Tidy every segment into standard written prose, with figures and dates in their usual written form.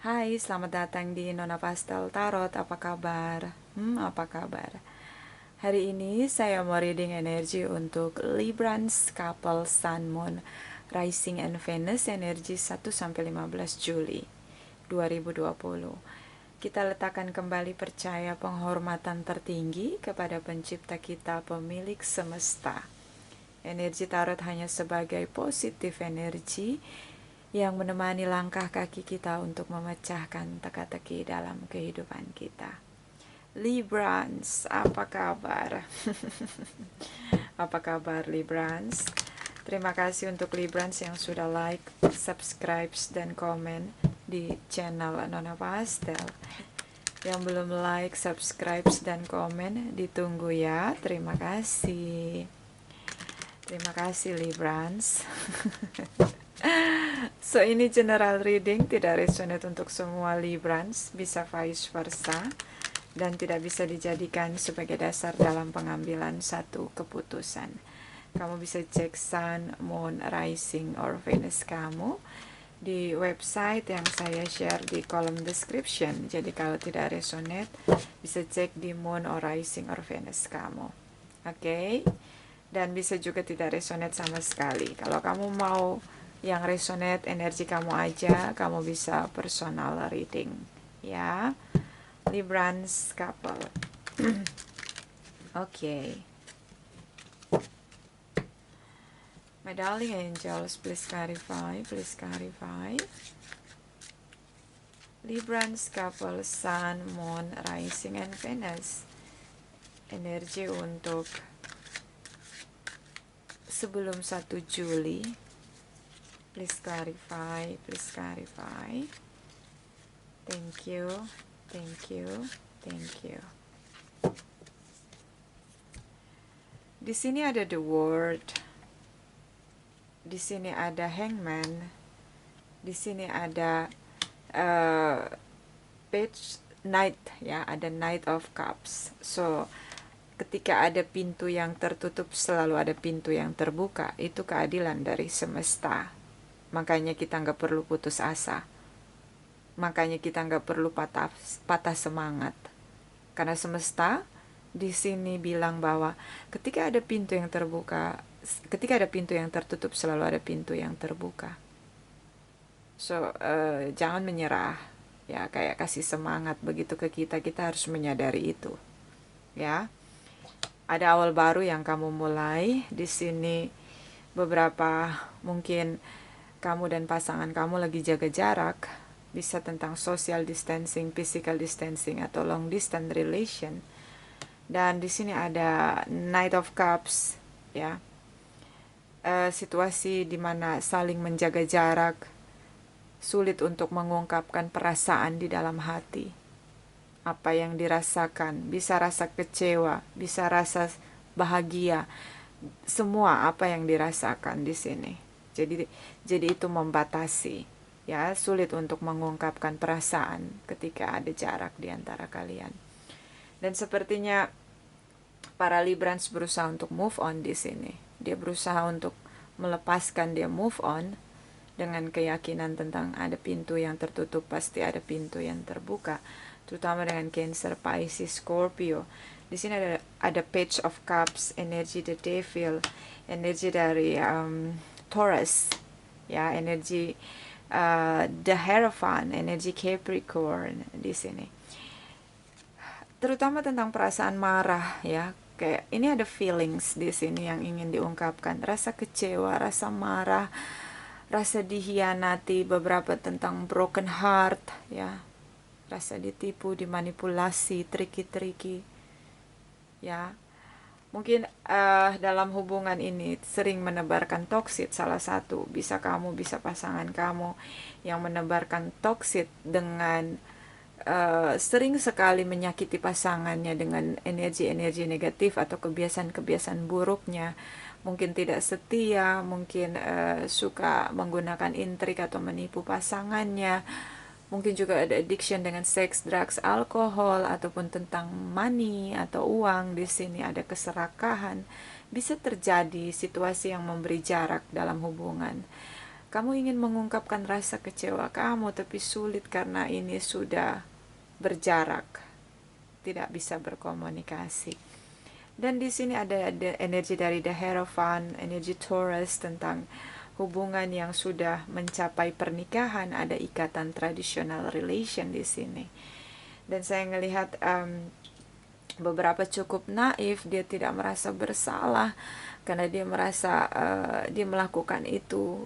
Hai, selamat datang di Nona Pastel Tarot. Apa kabar? Apa kabar? Hari ini saya mau reading energi untuk Librans, Couple, Sun, Moon, Rising and Venus, energi 1-15 Juli 2020. Kita letakkan kembali percaya penghormatan tertinggi kepada pencipta kita, pemilik semesta. Energi tarot hanya sebagai positif energi yang menemani langkah kaki kita untuk memecahkan teka-teki dalam kehidupan kita. Librans, apa kabar? Apa kabar Librans? Terima kasih untuk Librans yang sudah like, subscribe, dan komen di channel Nona Pastel. Yang belum like, subscribe, dan komen, ditunggu ya. Terima kasih. Terima kasih Librans. So ini general reading, tidak resonate untuk semua Librans, bisa vice versa, dan tidak bisa dijadikan sebagai dasar dalam pengambilan satu keputusan. Kamu bisa cek Sun, Moon, Rising, or Venus kamu di website yang saya share di kolom description. Jadi kalau tidak resonate, bisa cek di Moon or Rising or Venus kamu. Oke? Dan bisa juga tidak resonate sama sekali. Kalau kamu mau yang resonate energi kamu aja, kamu bisa personal reading ya. Librans couple. Okay. My darling angels, please clarify, please clarify. Librans couple, Sun, Moon, Rising, and Venus. Energi untuk sebelum 1 Juli. Please clarify, please clarify. Thank you, thank you, thank you. Di sini ada the World. Di sini ada Hangman. Di sini ada Page Knight ya, ada Knight of Cups. So, ketika ada pintu yang tertutup, selalu ada pintu yang terbuka. Itu keadilan dari semesta. Makanya kita nggak perlu putus asa. Makanya kita nggak perlu patah semangat. Karena semesta di sini bilang bahwa ketika ada pintu yang terbuka, ketika ada pintu yang tertutup, selalu ada pintu yang terbuka. So, jangan menyerah. Ya, kayak kasih semangat begitu ke kita. Kita harus menyadari itu. Ya. Ada awal baru yang kamu mulai. Di sini beberapa mungkin kamu dan pasangan kamu lagi jaga jarak, bisa tentang social distancing, physical distancing, atau long distance relation. Dan di sini ada Knight of Cups, ya, situasi di mana saling menjaga jarak, sulit untuk mengungkapkan perasaan di dalam hati. Apa yang dirasakan, bisa rasa kecewa, bisa rasa bahagia, semua apa yang dirasakan di sini. Jadi itu membatasi, ya, sulit untuk mengungkapkan perasaan ketika ada jarak di antara kalian. Dan sepertinya para Librans berusaha untuk move on di sini. Dia berusaha untuk melepaskan, dia move on dengan keyakinan tentang ada pintu yang tertutup, pasti ada pintu yang terbuka. Terutama dengan Cancer, Pisces, Scorpio. Di sini ada Page of Cups, energi the Devil, energi dari Taurus, ya, energi the Hierophant, energi Capricorn di sini. Terutama tentang perasaan marah, ya. Kayak ini ada feelings di sini yang ingin diungkapkan, rasa kecewa, rasa marah, rasa dihianati, beberapa tentang broken heart, ya. Rasa ditipu, dimanipulasi, tricky, ya. Mungkin dalam hubungan ini sering menebarkan toksit, salah satu bisa kamu, bisa pasangan kamu yang menebarkan toksit dengan sering sekali menyakiti pasangannya dengan energi-energi negatif atau kebiasaan-kebiasaan buruknya. Mungkin tidak setia, mungkin suka menggunakan intrik atau menipu pasangannya. Mungkin juga ada addiction dengan seks, drugs, alkohol, ataupun tentang money atau uang. Di sini ada keserakahan. Bisa terjadi situasi yang memberi jarak dalam hubungan. Kamu ingin mengungkapkan rasa kecewa kamu, tapi sulit karena ini sudah berjarak, tidak bisa berkomunikasi. Dan di sini ada energi dari The Hierophant, energi Taurus tentang hubungan yang sudah mencapai pernikahan, ada ikatan tradisional relation di sini. Dan saya melihat beberapa cukup naif, dia tidak merasa bersalah karena dia merasa dia melakukan itu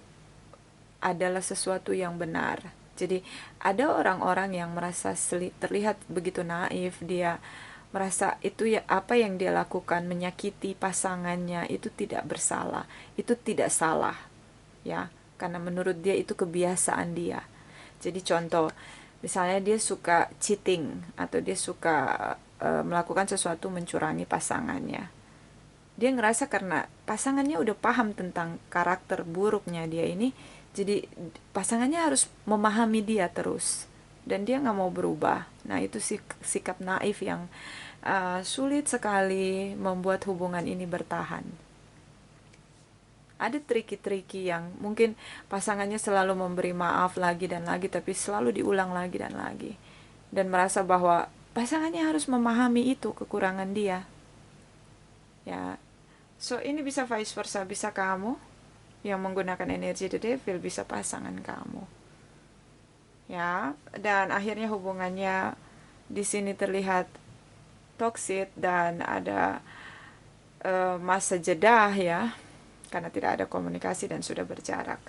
adalah sesuatu yang benar. Jadi ada orang-orang yang merasa terlihat begitu naif, dia merasa itu ya apa yang dia lakukan menyakiti pasangannya itu tidak bersalah, itu tidak salah, ya, karena menurut dia itu kebiasaan dia. Jadi contoh, misalnya dia suka cheating atau dia suka melakukan sesuatu mencurangi pasangannya. Dia ngerasa karena pasangannya udah paham tentang karakter buruknya dia ini, jadi pasangannya harus memahami dia terus dan dia nggak mau berubah. Nah itu sikap naif yang sulit sekali membuat hubungan ini bertahan. Ada triki-triki yang mungkin pasangannya selalu memberi maaf lagi dan lagi, tapi selalu diulang lagi dan lagi, dan merasa bahwa pasangannya harus memahami itu kekurangan dia, ya. So ini bisa vice versa, bisa kamu yang menggunakan energi the devil, bisa pasangan kamu, ya. Dan akhirnya hubungannya di sini terlihat toksik dan ada masa jeda, ya, karena tidak ada komunikasi dan sudah berjarak.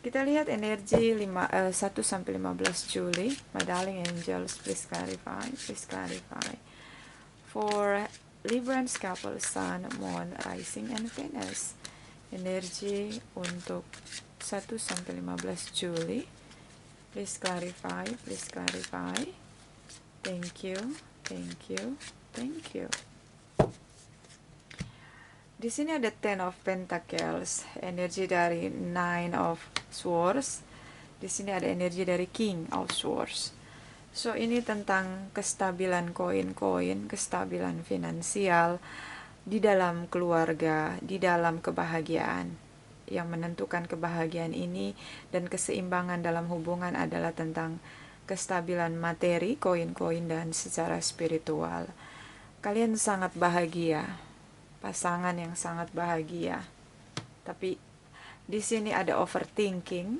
Kita lihat energi 1 sampai 15 Juli. My darling angels, please clarify, please clarify. For Librans couple, Sun, Moon, Rising, and Venus. Energi untuk 1 sampai 15 Juli. Please clarify, please clarify. Thank you, thank you, thank you. Di sini ada Ten of Pentacles, energi dari Nine of Swords. Di sini ada energi dari King of Swords. So ini tentang kestabilan koin-koin, kestabilan finansial di dalam keluarga, di dalam kebahagiaan. Yang menentukan kebahagiaan ini dan keseimbangan dalam hubungan adalah tentang kestabilan materi, koin-koin, dan secara spiritual. Kalian sangat bahagia, pasangan yang sangat bahagia. Tapi di sini ada overthinking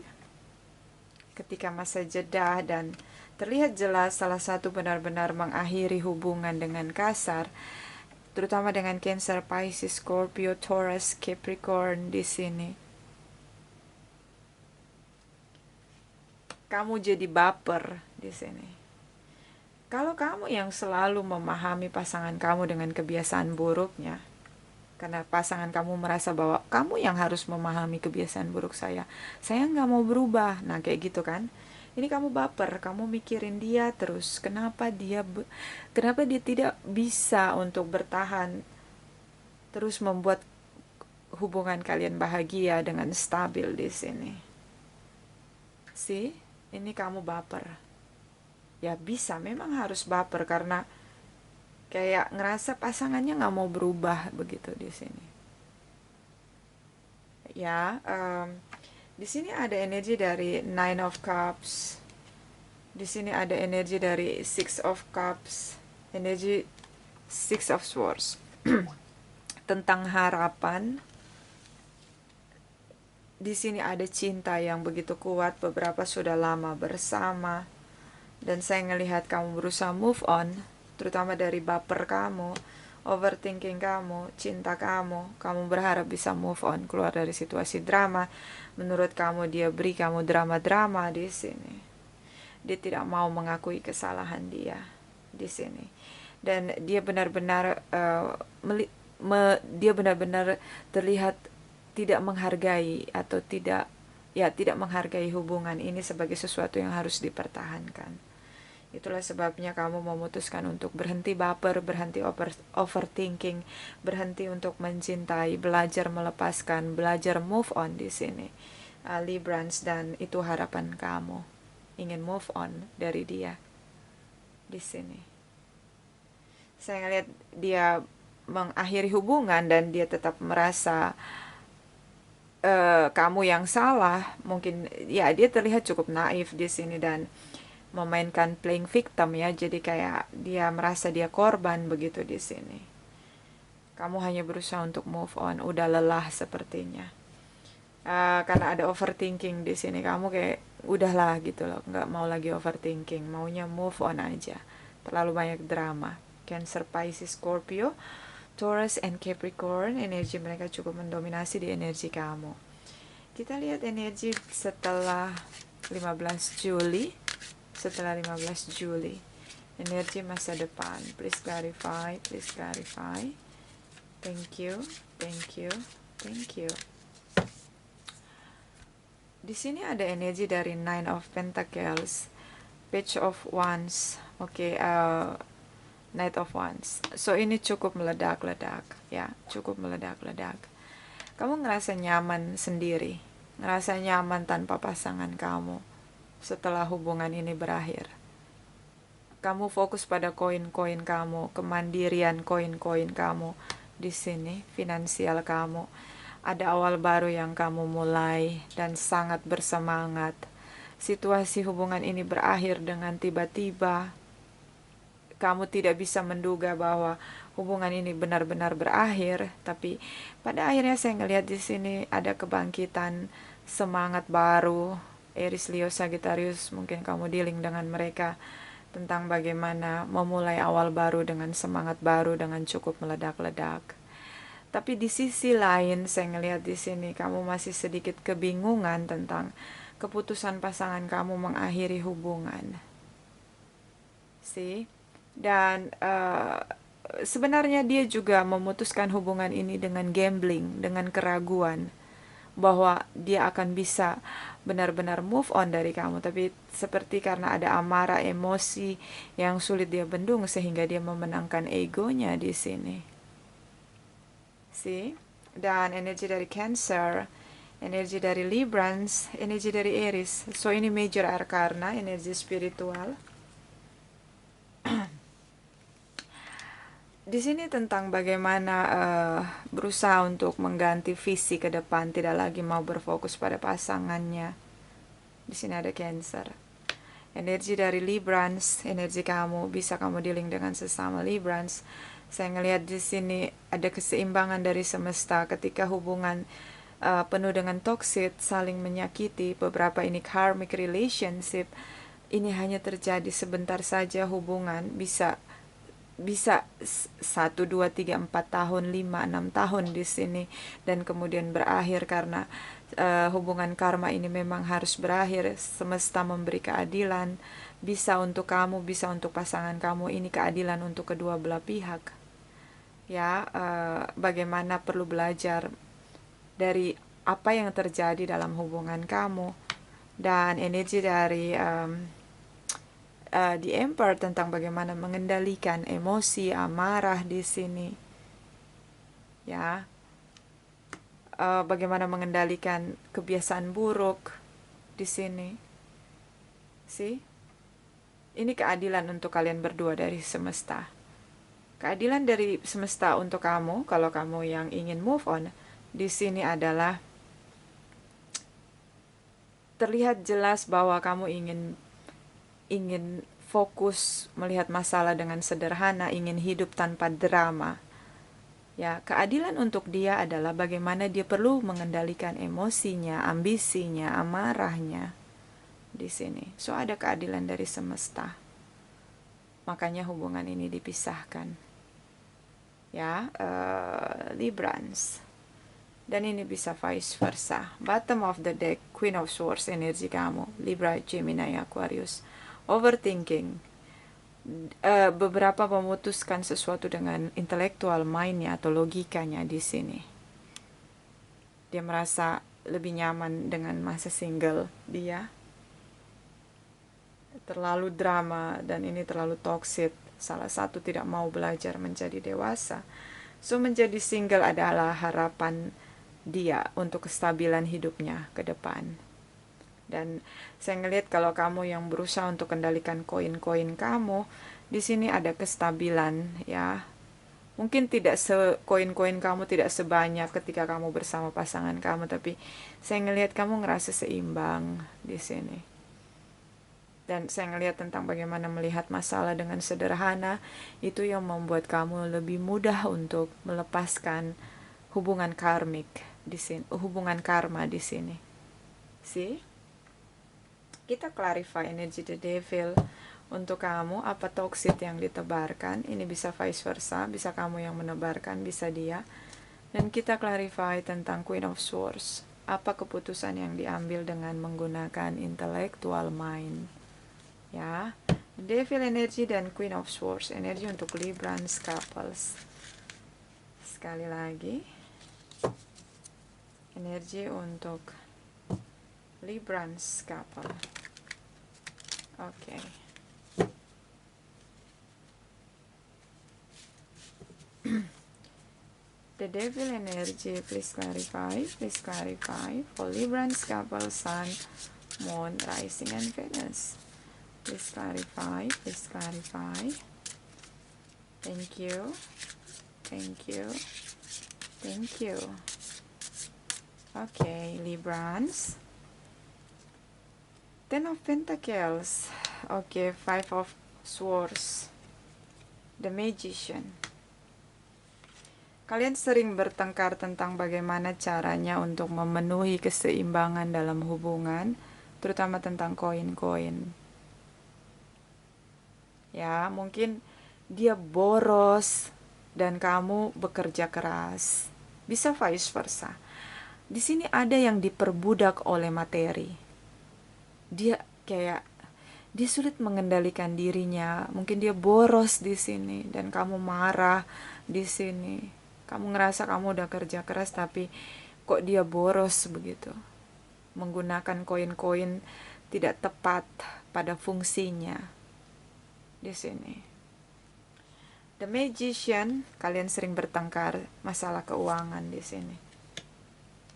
ketika masa jeda, dan terlihat jelas salah satu benar-benar mengakhiri hubungan dengan kasar, terutama dengan Cancer, Pisces, Scorpio, Taurus, Capricorn. Di sini kamu jadi baper di sini. Kalau kamu yang selalu memahami pasangan kamu dengan kebiasaan buruknya, karena pasangan kamu merasa bahwa kamu yang harus memahami kebiasaan buruk saya nggak mau berubah, nah kayak gitu kan. Ini kamu baper, kamu mikirin dia terus, kenapa dia tidak bisa untuk bertahan terus membuat hubungan kalian bahagia dengan stabil di sini. Ini kamu baper. Ya bisa, memang harus baper karena kayak ngerasa pasangannya nggak mau berubah begitu di sini. Ya, di sini ada energi dari Nine of Cups. Di sini ada energi dari Six of Cups, energi Six of Swords. Tentang harapan. Di sini ada cinta yang begitu kuat, beberapa sudah lama bersama. Dan saya ngelihat kamu berusaha move on, terutama dari baper kamu, overthinking kamu, cinta kamu berharap bisa move on, keluar dari situasi drama. Menurut kamu dia beri kamu drama-drama di sini. Dia tidak mau mengakui kesalahan dia di sini. Dan dia benar-benar dia benar-benar terlihat tidak menghargai atau tidak menghargai hubungan ini sebagai sesuatu yang harus dipertahankan. Itulah sebabnya kamu memutuskan untuk berhenti baper, berhenti overthinking, berhenti untuk mencintai, belajar melepaskan, belajar move on di sini. Librans, dan itu harapan kamu. Ingin move on dari dia di sini. Saya ngelihat dia mengakhiri hubungan dan dia tetap merasa kamu yang salah. Mungkin ya dia terlihat cukup naif di sini dan memainkan playing victim ya. Jadi kayak dia merasa dia korban begitu di sini. Kamu hanya berusaha untuk move on, udah lelah sepertinya. Karena ada overthinking di sini, kamu kayak udahlah gitu loh, nggak mau lagi overthinking, maunya move on aja. Terlalu banyak drama. Cancer, Pisces, Scorpio, Taurus, and Capricorn, energi mereka cukup mendominasi di energi kamu. Kita lihat energi setelah 15 Juli. Setelah 15 Juli, energi masa depan. Please clarify, please clarify. Thank you, thank you, thank you. Di sini ada energi dari Nine of Pentacles, Page of Wands, Knight of Wands. So ini cukup meledak-ledak, ya, cukup meledak-ledak. Kamu ngerasa nyaman sendiri, ngerasa nyaman tanpa pasangan kamu setelah hubungan ini berakhir. Kamu fokus pada koin-koin kamu, kemandirian koin-koin kamu di sini, finansial kamu. Ada awal baru yang kamu mulai dan sangat bersemangat. Situasi hubungan ini berakhir dengan tiba-tiba. Kamu tidak bisa menduga bahwa hubungan ini benar-benar berakhir, tapi pada akhirnya saya ngelihat di sini ada kebangkitan, semangat baru. Aries, Leo, Sagittarius, mungkin kamu dealing dengan mereka tentang bagaimana memulai awal baru dengan semangat baru, dengan cukup meledak-ledak. Tapi di sisi lain saya ngelihat di sini kamu masih sedikit kebingungan tentang keputusan pasangan kamu mengakhiri hubungan. Dan sebenarnya dia juga memutuskan hubungan ini dengan gambling, dengan keraguan bahwa dia akan bisa benar-benar move on dari kamu, tapi seperti karena ada amarah, emosi yang sulit dia bendung sehingga dia memenangkan egonya di sini. Dan energi dari Cancer, energi dari Librans, energi dari Aries. So ini major arcana, energi spiritual. Di sini tentang bagaimana berusaha untuk mengganti visi ke depan, tidak lagi mau berfokus pada pasangannya. Di sini ada Cancer. Energi dari Librans, energi kamu, bisa kamu dealing dengan sesama Librans. Saya ngelihat di sini ada keseimbangan dari semesta ketika hubungan penuh dengan toxic, saling menyakiti, beberapa ini karmic relationship. Ini hanya terjadi sebentar saja, hubungan bisa 1, 2, 3, 4 tahun, 5, 6 tahun di sini, dan kemudian berakhir karena hubungan karma ini memang harus berakhir. Semesta memberi keadilan, bisa untuk kamu, bisa untuk pasangan kamu. Ini keadilan untuk kedua belah pihak. Ya, bagaimana perlu belajar dari apa yang terjadi dalam hubungan kamu. Dan energi dari The Emperor tentang bagaimana mengendalikan emosi, amarah di sini. Ya, bagaimana mengendalikan kebiasaan buruk di sini. Ini keadilan untuk kalian berdua dari semesta. Keadilan dari semesta untuk kamu, kalau kamu yang ingin move on, di sini adalah terlihat jelas bahwa kamu ingin fokus melihat masalah dengan sederhana, ingin hidup tanpa drama. Ya, keadilan untuk dia adalah bagaimana dia perlu mengendalikan emosinya, ambisinya, amarahnya di sini. So ada keadilan dari semesta. Makanya hubungan ini dipisahkan. Ya, Librans. Dan ini bisa vice versa. Bottom of the deck, Queen of Swords, energi kamu, Libra, Gemini, Aquarius. Overthinking. Beberapa memutuskan sesuatu dengan intelektual mind-nya atau logikanya di sini. Dia merasa lebih nyaman dengan masa single dia. Terlalu drama dan ini terlalu toxic. Salah satu tidak mau belajar menjadi dewasa. So menjadi single adalah harapan dia untuk kestabilan hidupnya ke depan. Dan saya ngelihat kalau kamu yang berusaha untuk kendalikan koin-koin kamu, di sini ada kestabilan ya. Mungkin tidak koin-koin kamu tidak sebanyak ketika kamu bersama pasangan kamu, tapi saya ngelihat kamu ngerasa seimbang di sini. Dan saya ngelihat tentang bagaimana melihat masalah dengan sederhana, itu yang membuat kamu lebih mudah untuk melepaskan hubungan karmik di sini, hubungan karma di sini. See? Kita clarify energi the devil untuk kamu, apa toksit yang ditebarkan. Ini bisa vice versa, bisa kamu yang menebarkan, bisa dia. Dan kita clarify tentang Queen of Swords, apa keputusan yang diambil dengan menggunakan intellectual mind. Ya, devil energy dan Queen of Swords energi untuk Librans couples. Sekali lagi, energi untuk Librans couple. Oke. The devil energy, please clarify for Librans couple, Sun, Moon, Rising, and Venus. Please clarify. Thank you. Okay, Librans. Ten of Pentacles. Okay, Five of Swords. The Magician. Kalian sering bertengkar tentang bagaimana caranya untuk memenuhi keseimbangan dalam hubungan, terutama tentang koin-koin. Ya, mungkin dia boros dan kamu bekerja keras. Bisa vice versa. Di sini ada yang diperbudak oleh materi. Dia sulit mengendalikan dirinya. Mungkin dia boros di sini dan kamu marah di sini. Kamu ngerasa kamu udah kerja keras tapi kok dia boros begitu. Menggunakan koin-koin tidak tepat pada fungsinya. Di sini. The Magician, kalian sering bertengkar masalah keuangan di sini.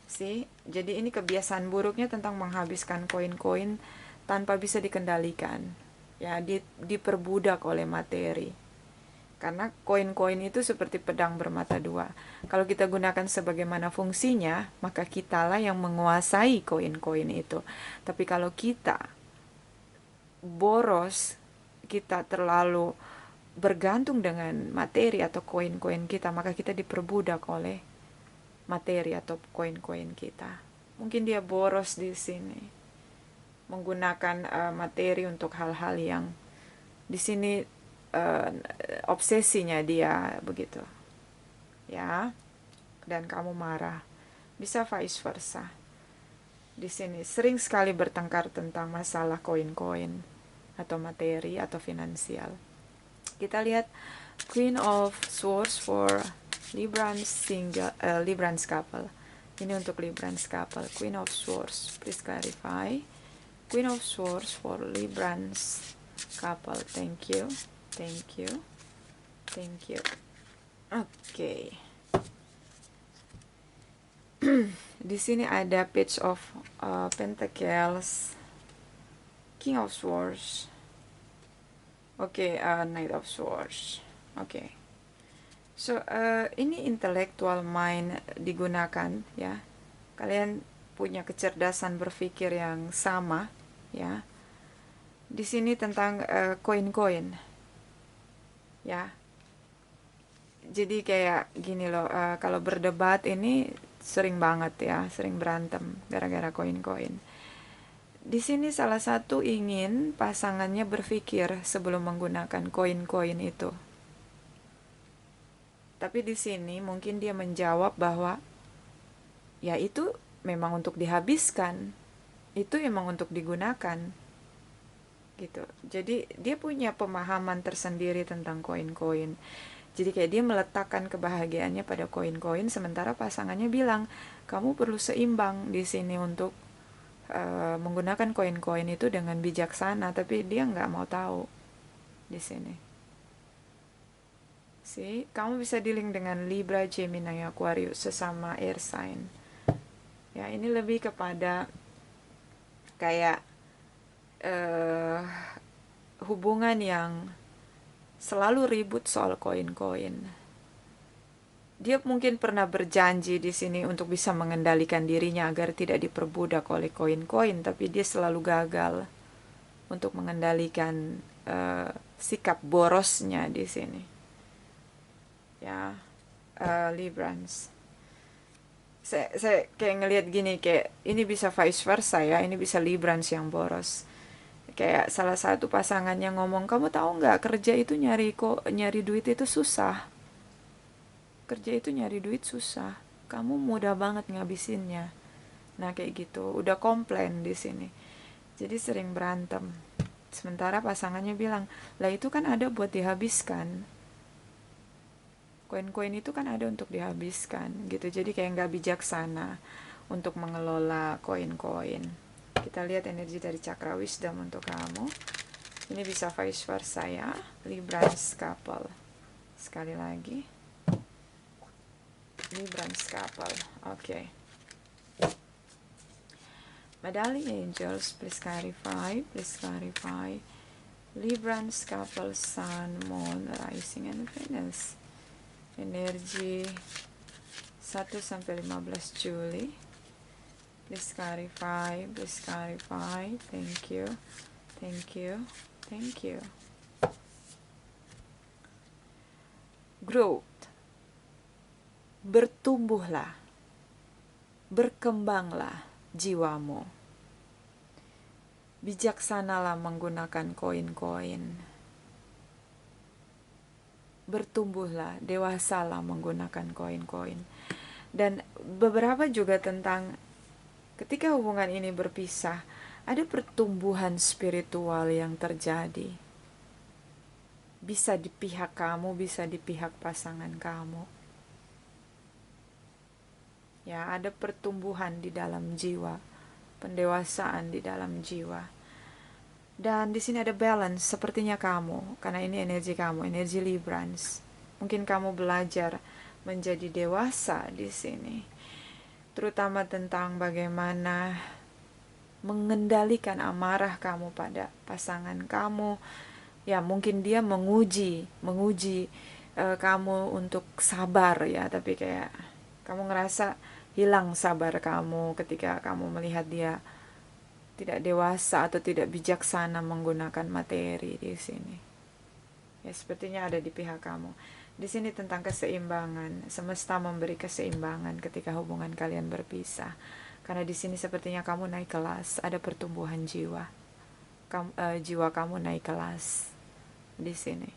See? Jadi ini kebiasaan buruknya tentang menghabiskan koin-koin tanpa bisa dikendalikan. Ya, diperbudak oleh materi. Karena koin-koin itu seperti pedang bermata dua. Kalau kita gunakan sebagaimana fungsinya, maka kitalah yang menguasai koin-koin itu. Tapi kalau kita boros, kita terlalu bergantung dengan materi atau koin-koin kita, maka kita diperbudak oleh materi atau koin-koin kita. Mungkin dia boros di sini, menggunakan materi untuk hal-hal yang di sini obsesinya dia begitu, ya. Dan kamu marah. Bisa vice versa. Di sini sering sekali bertengkar tentang masalah koin-koin atau materi atau finansial. Kita lihat Queen of Swords for Librans couple. Ini untuk Librans couple. Queen of Swords, please clarify. Queen of Swords for Librans couple. Thank you. Okay. Di sini ada Page of Pentacles, King of Swords. Knight of Swords. So ini intellectual mind digunakan, ya. Kalian punya kecerdasan berpikir yang sama, ya. Di sini tentang koin-koin, ya. Jadi kayak gini loh, kalau berdebat ini sering banget ya, sering berantem gara-gara koin-koin. Di sini salah satu ingin pasangannya berpikir sebelum menggunakan koin-koin itu. Tapi di sini mungkin dia menjawab bahwa ya itu memang untuk dihabiskan, itu memang untuk digunakan. Gitu. Jadi dia punya pemahaman tersendiri tentang koin-koin. Jadi kayak dia meletakkan kebahagiaannya pada koin-koin, sementara pasangannya bilang, kamu perlu seimbang di sini untuk menggunakan koin-koin itu dengan bijaksana, tapi dia nggak mau tahu di sini. Kamu bisa dealing dengan Libra, Gemini, Aquarius, sesama air sign. Ya, ini lebih kepada kayak hubungan yang selalu ribut soal koin-koin. Dia mungkin pernah berjanji di sini untuk bisa mengendalikan dirinya agar tidak diperbudak oleh koin-koin, tapi dia selalu gagal untuk mengendalikan sikap borosnya di sini. Ya, Librans. Saya kayak ngelihat gini, kayak ini bisa vice versa ya, ini bisa Librans yang boros. Kayak salah satu pasangannya ngomong, kamu tahu nggak kerja itu nyari duit itu susah. Kerja itu nyari duit susah. Kamu mudah banget ngabisinnya. Nah kayak gitu, udah komplain di sini. Jadi sering berantem. Sementara pasangannya bilang, lah itu kan ada buat dihabiskan. Koin-koin itu kan ada untuk dihabiskan gitu. Jadi kayak nggak bijaksana untuk mengelola koin-koin. Kita lihat energi dari cakra wisdom untuk kamu. Ini bisa vice versa ya, Librans couple. Sekali lagi, Librans couple. Oke. My darling angels, please clarify, please clarify. Librans couple, Sun, Moon, Rising, and Venus. Energi 1 sampai 15 Juli. Please clarify, please clarify. Thank you, thank you, thank you. Growth. Bertumbuhlah, berkembanglah jiwamu. Bijaksanalah menggunakan koin-koin. Bertumbuhlah, dewasalah menggunakan koin-koin. Dan beberapa juga tentang ketika hubungan ini berpisah, ada pertumbuhan spiritual yang terjadi. Bisa di pihak kamu, bisa di pihak pasangan kamu. Ya, ada pertumbuhan di dalam jiwa, pendewasaan di dalam jiwa. Dan di sini ada balance, sepertinya kamu, karena ini energi kamu, energi Librans. Mungkin kamu belajar menjadi dewasa di sini, terutama tentang bagaimana mengendalikan amarah kamu pada pasangan kamu. Ya, mungkin dia menguji kamu untuk sabar ya, tapi kayak kamu ngerasa hilang sabar kamu ketika kamu melihat dia tidak dewasa atau tidak bijaksana menggunakan materi di sini. Ya, sepertinya ada di pihak kamu. Di sini tentang keseimbangan. Semesta memberi keseimbangan ketika hubungan kalian berpisah. Karena di sini sepertinya kamu naik kelas, ada pertumbuhan jiwa. Jiwa kamu naik kelas di sini.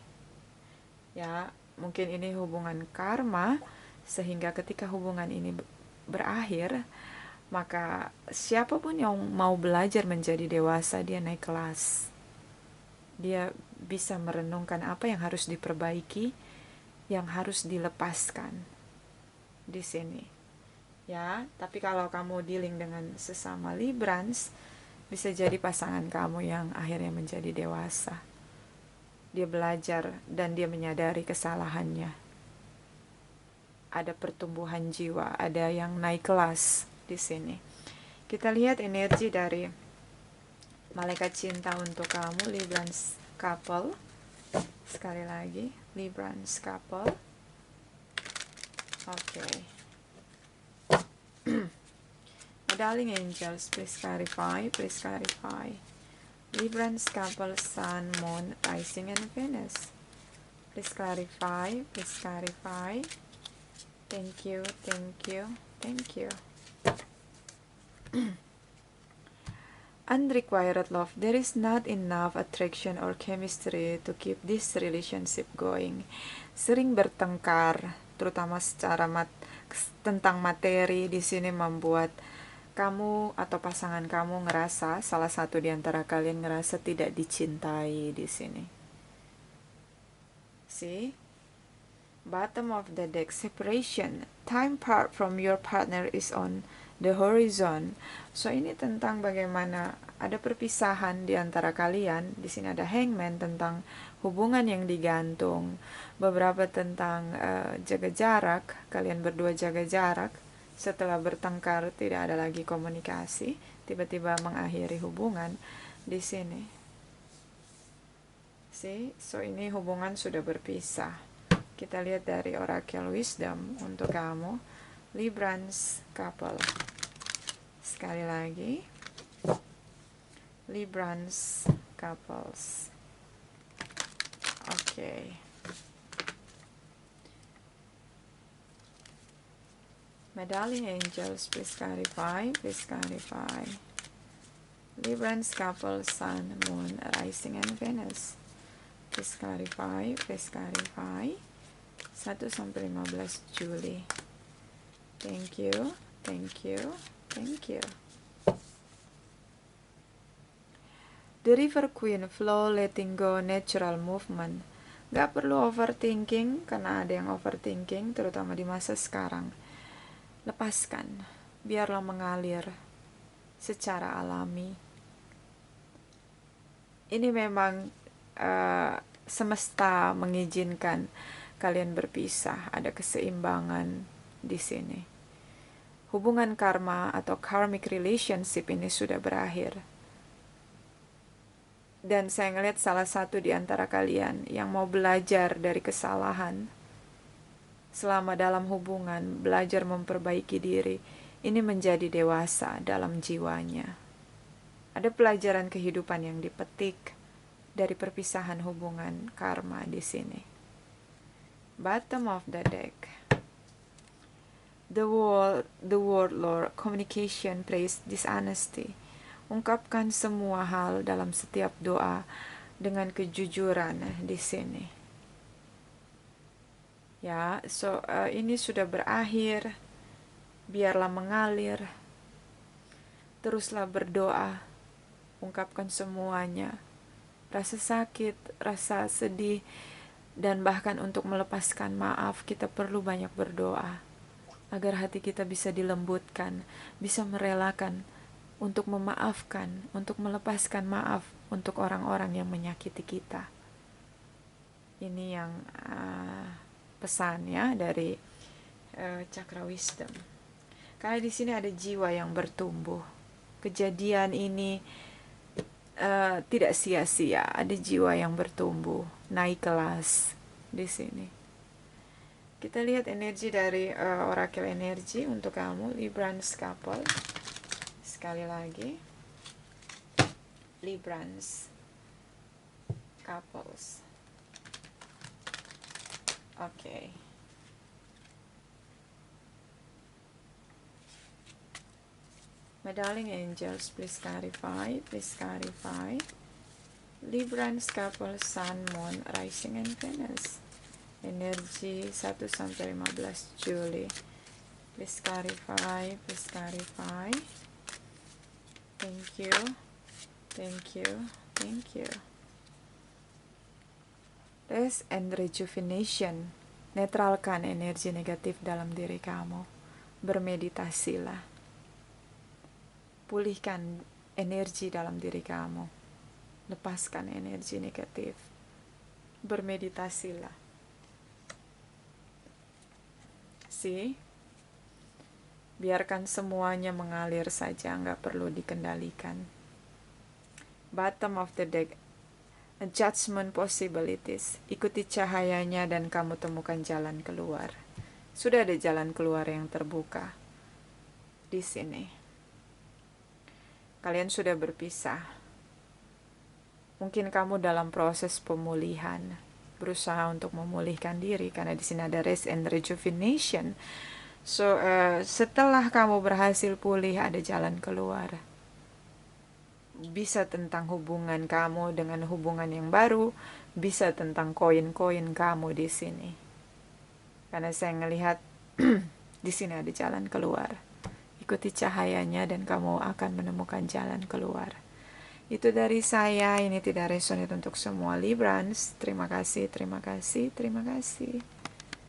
Ya, mungkin ini hubungan karma, sehingga ketika hubungan ini berakhir, maka siapapun yang mau belajar menjadi dewasa, dia naik kelas. Dia bisa merenungkan apa yang harus diperbaiki, yang harus dilepaskan di sini. Ya, tapi kalau kamu dealing dengan sesama Librans, bisa jadi pasangan kamu yang akhirnya menjadi dewasa. Dia belajar dan dia menyadari kesalahannya. Ada pertumbuhan jiwa, ada yang naik kelas di sini. Kita lihat energi dari malaikat cinta untuk kamu, Librans couple. Sekali lagi, Librans couple. Oke. My darling angels, please clarify, please clarify. Librans couple, Sun, Moon, Rising, and Venus. Please clarify, please clarify. Thank you, thank you, thank you. Unrequited love. There is not enough attraction or chemistry to keep this relationship going. Sering bertengkar, terutama secara tentang materi di sini membuat kamu atau pasangan kamu ngerasa, salah satu di antara kalian ngerasa tidak dicintai di sini. See? Bottom of the deck, separation. Time part from your partner is on the horizon. So ini tentang bagaimana ada perpisahan di antara kalian. Di sini ada hangman tentang hubungan yang digantung. Beberapa tentang jaga jarak. Kalian berdua jaga jarak. Setelah bertengkar tidak ada lagi komunikasi. Tiba-tiba mengakhiri hubungan di sini. See? So ini hubungan sudah berpisah. Kita lihat dari Oracle Wisdom untuk kamu, Librans couple. Sekali lagi, Librans couples. Oke. Medallion angels, please clarify, please clarify. Librans couple, Sun, Moon, Rising, and Venus. Please clarify, please clarify. 1 sampai 15 Juli. Thank you, thank you, thank you. The River Queen, flow, letting go, natural movement. Gak perlu overthinking, karena ada yang overthinking, terutama di masa sekarang. Lepaskan, biarlah mengalir secara alami. Ini memang semesta mengizinkan kalian berpisah, ada keseimbangan di sini. Hubungan karma atau karmic relationship ini sudah berakhir. Dan saya ngelihat salah satu di antara kalian yang mau belajar dari kesalahan selama dalam hubungan, belajar memperbaiki diri, ini menjadi dewasa dalam jiwanya. Ada pelajaran kehidupan yang dipetik dari perpisahan hubungan karma di sini. Bottom of the deck. The word Lord, communication, praise, dishonesty. Ungkapkan semua hal dalam setiap doa dengan kejujuran di sini. Ya, ini sudah berakhir. Biarlah mengalir. Teruslah berdoa. Ungkapkan semuanya. Rasa sakit, rasa sedih, dan bahkan untuk melepaskan maaf, kita perlu banyak berdoa. Agar hati kita bisa dilembutkan, bisa merelakan untuk memaafkan, untuk melepaskan maaf untuk orang-orang yang menyakiti kita. Ini yang pesan ya dari Cakra Wisdom. Karena di sini ada jiwa yang bertumbuh. Kejadian ini tidak sia-sia. Ada jiwa yang bertumbuh, naik kelas di sini. Kita lihat energi dari Oracle Energy untuk kamu, Librans couple. Sekali lagi, Librans couples. Oke. My darling angels, please clarify, please clarify. Librans couple, Sun, Moon, Rising, and Venus. Energi 1 sampai 15 Juli. Please clarify, please clarify. Thank you, thank you, thank you. Rest and rejuvenation. Netralkan energi negatif dalam diri kamu. Bermeditasilah. Pulihkan energi dalam diri kamu. Lepaskan energi negatif. Bermeditasilah. Biarkan semuanya mengalir saja, nggak perlu dikendalikan. Bottom of the deck, judgment possibilities. Ikuti cahayanya dan kamu temukan jalan keluar. Sudah ada jalan keluar yang terbuka di sini. Kalian sudah berpisah. Mungkin kamu dalam proses pemulihan, berusaha untuk memulihkan diri karena di sini ada rest and rejuvenation. Setelah kamu berhasil pulih, ada jalan keluar. Bisa tentang hubungan kamu dengan hubungan yang baru, bisa tentang koin-koin kamu di sini. Karena saya ngelihat di sini ada jalan keluar. Ikuti cahayanya dan kamu akan menemukan jalan keluar. Itu dari saya, ini tidak resonate untuk semua Librans. Terima kasih, terima kasih, terima kasih.